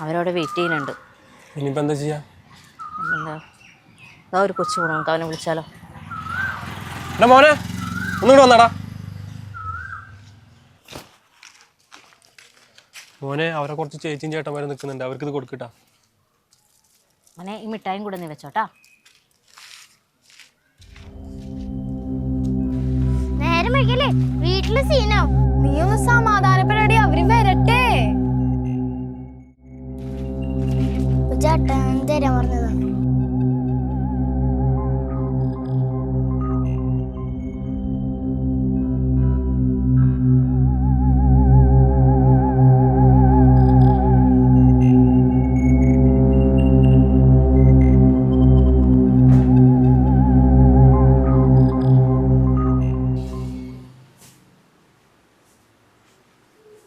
അവരവിടെ വെയിറ്റ് ചെയ്യുന്നുണ്ട്. ഇനിയിപ്പോൾ എന്താ ചെയ്യാ? എന്താ അതാ ഒരു കൊച്ചു പോകണം, നമുക്ക് അവനെ വിളിച്ചാലോ? എടാ മോനെ, ഒന്നുകൂടെ വന്നാടാ. മോനെ, അവരെ കുറച്ച് ചേച്ചിയും ചേട്ടന്മാരും നിൽക്കുന്നുണ്ട്, അവർക്ക് ഇത് കൊടുക്കട്ടാ. മോനെ, ഈ മിഠായും കൂടെ നീ വെച്ചോട്ടാ. നേരം വൈകല്ലേ, വീട്ടില് സീനോ. നീ ഒന്ന് സമാധാനപ്പെടടി, അവര് വരട്ടെ. ചേട്ടാ തരാൻ പറഞ്ഞതാ.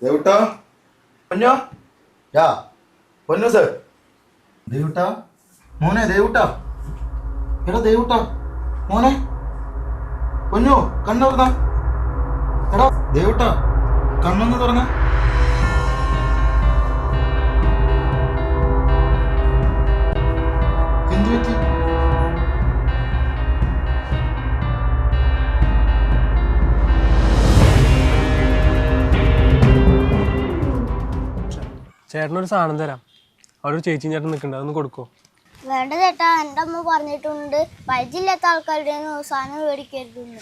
देवटा പൊന്നോ യാ പൊന്നു സർ ദേവുട്ടാ മോനെ ദേവുട്ടാ എടാ ദേവുട്ടാ മോനെ പൊന്നു കണ്ണു തുറന്ന എടാ ദേവുട്ടാ കണ്ണൊന്ന് തുറന്ന എന്തു പറ്റി ചേട്ടനൊരു സാധനം തരാം. അവിടെ ഒരു ചേച്ചിയും ചേട്ടൻ നിൽക്കുന്നുണ്ട്, അതൊന്ന് കൊടുക്കോ? വേണ്ട ചേട്ടാ, എൻ്റെ അമ്മ പറഞ്ഞിട്ടുണ്ട് പരിചയമില്ലാത്ത ആൾക്കാരുടെ സാധനം മേടിക്കരുതെന്ന്.